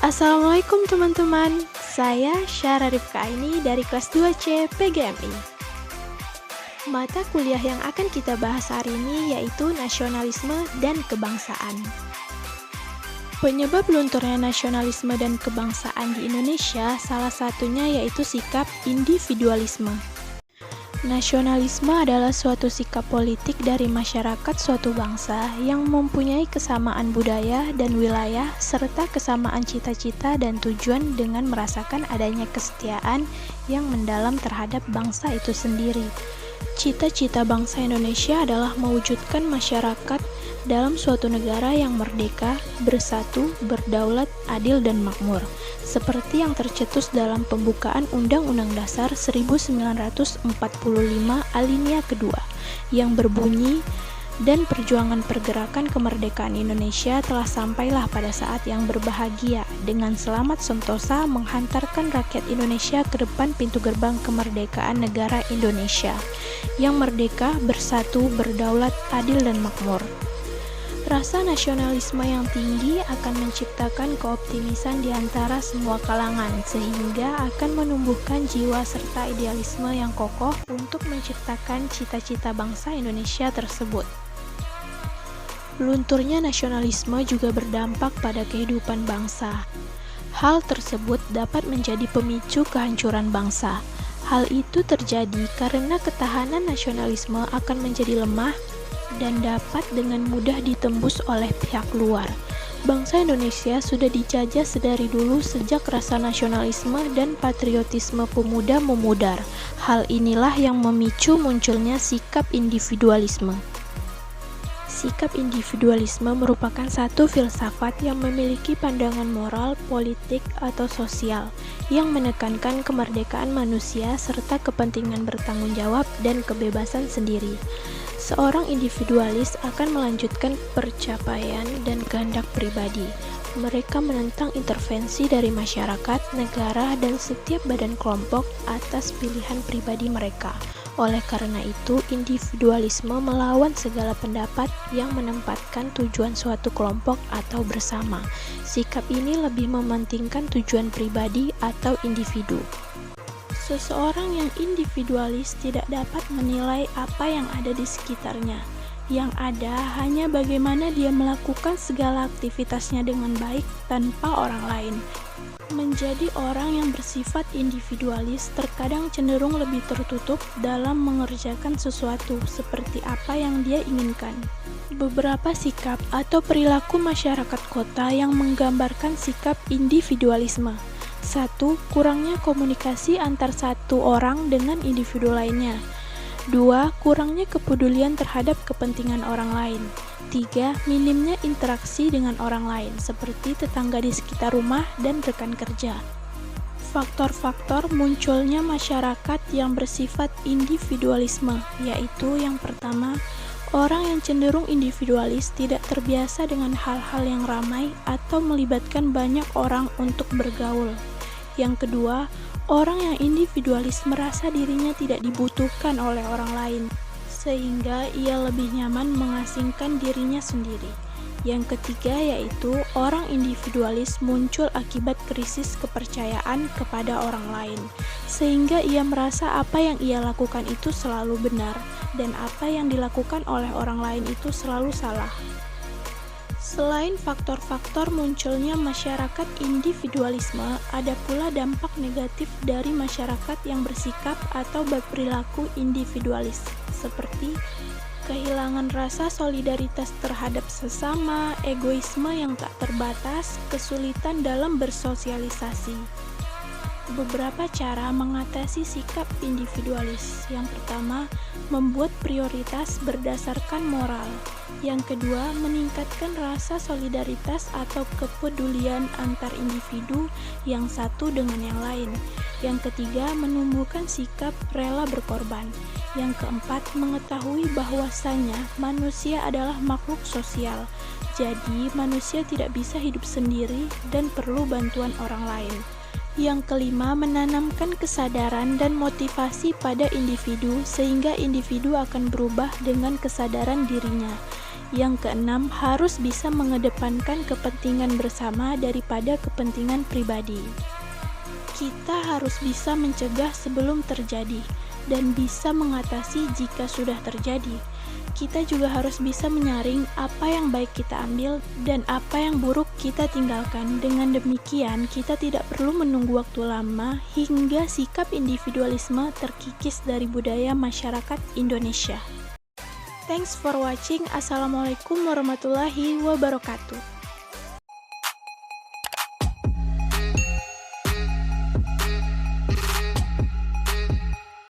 Assalamualaikum teman-teman, saya Syara Rifka ini dari kelas 2C PGMI. Mata kuliah yang akan kita bahas hari ini yaitu nasionalisme dan kebangsaan. Penyebab lunturnya nasionalisme dan kebangsaan di Indonesia salah satunya yaitu sikap individualisme. Nasionalisme adalah suatu sikap politik dari masyarakat suatu bangsa yang mempunyai kesamaan budaya dan wilayah serta kesamaan cita-cita dan tujuan dengan merasakan adanya kesetiaan yang mendalam terhadap bangsa itu sendiri. Cita-cita bangsa Indonesia adalah mewujudkan masyarakat dalam suatu negara yang merdeka, bersatu, berdaulat, adil, dan makmur, seperti yang tercetus dalam pembukaan Undang-Undang Dasar 1945 alinea kedua, yang berbunyi, dan perjuangan pergerakan kemerdekaan Indonesia telah sampailah pada saat yang berbahagia, dengan selamat sentosa menghantarkan rakyat Indonesia ke depan pintu gerbang kemerdekaan negara Indonesia, yang merdeka, bersatu, berdaulat, adil, dan makmur. Rasa nasionalisme yang tinggi akan menciptakan keoptimisan di antara semua kalangan, sehingga akan menumbuhkan jiwa serta idealisme yang kokoh untuk menciptakan cita-cita bangsa Indonesia tersebut. Lunturnya nasionalisme juga berdampak pada kehidupan bangsa. Hal tersebut dapat menjadi pemicu kehancuran bangsa. Hal itu terjadi karena ketahanan nasionalisme akan menjadi lemah dan dapat dengan mudah ditembus oleh pihak luar. Bangsa Indonesia sudah dijajah sedari dulu sejak rasa nasionalisme dan patriotisme pemuda memudar. Hal inilah yang memicu munculnya sikap individualisme. Sikap individualisme merupakan satu filsafat yang memiliki pandangan moral, politik, atau sosial yang menekankan kemerdekaan manusia serta kepentingan bertanggung jawab dan kebebasan sendiri. Seorang individualis akan melanjutkan pencapaian dan kehendak pribadi. Mereka menentang intervensi dari masyarakat, negara, dan setiap badan kelompok atas pilihan pribadi mereka. Oleh karena itu, individualisme melawan segala pendapat yang menempatkan tujuan suatu kelompok atau bersama. Sikap ini lebih mementingkan tujuan pribadi atau individu. Seseorang yang individualis tidak dapat menilai apa yang ada di sekitarnya. Yang ada hanya bagaimana dia melakukan segala aktivitasnya dengan baik tanpa orang lain. Menjadi orang yang bersifat individualis terkadang cenderung lebih tertutup dalam mengerjakan sesuatu seperti apa yang dia inginkan. Beberapa sikap atau perilaku masyarakat kota yang menggambarkan sikap individualisme. 1. Kurangnya komunikasi antar satu orang dengan individu lainnya. 2. Kurangnya kepedulian terhadap kepentingan orang lain. 3. Minimnya interaksi dengan orang lain, seperti tetangga di sekitar rumah dan rekan kerja. Faktor-faktor munculnya masyarakat yang bersifat individualisme, yaitu yang pertama, orang yang cenderung individualis tidak terbiasa dengan hal-hal yang ramai atau melibatkan banyak orang untuk bergaul. Yang kedua, orang yang individualis merasa dirinya tidak dibutuhkan oleh orang lain, sehingga ia lebih nyaman mengasingkan dirinya sendiri. Yang ketiga yaitu orang individualis muncul akibat krisis kepercayaan kepada orang lain, sehingga ia merasa apa yang ia lakukan itu selalu benar, dan apa yang dilakukan oleh orang lain itu selalu salah. Selain faktor-faktor munculnya masyarakat individualisme, ada pula dampak negatif dari masyarakat yang bersikap atau berperilaku individualis, seperti kehilangan rasa solidaritas terhadap sesama, egoisme yang tak terbatas, kesulitan dalam bersosialisasi. Beberapa cara mengatasi sikap individualis. Yang pertama, membuat prioritas berdasarkan moral. Yang kedua, meningkatkan rasa solidaritas atau kepedulian antar individu yang satu dengan yang lain. Yang ketiga, menumbuhkan sikap rela berkorban. Yang keempat, mengetahui bahwasannya manusia adalah makhluk sosial. Jadi, manusia tidak bisa hidup sendiri dan perlu bantuan orang lain. Yang kelima, menanamkan kesadaran dan motivasi pada individu sehingga individu akan berubah dengan kesadaran dirinya. Yang keenam, harus bisa mengedepankan kepentingan bersama daripada kepentingan pribadi. Kita harus bisa mencegah sebelum terjadi dan bisa mengatasi jika sudah terjadi. Kita juga harus bisa menyaring apa yang baik kita ambil dan apa yang buruk kita tinggalkan. Dengan demikian, kita tidak perlu menunggu waktu lama hingga sikap individualisme terkikis dari budaya masyarakat Indonesia. Thanks for watching. Assalamualaikum warahmatullahi wabarakatuh.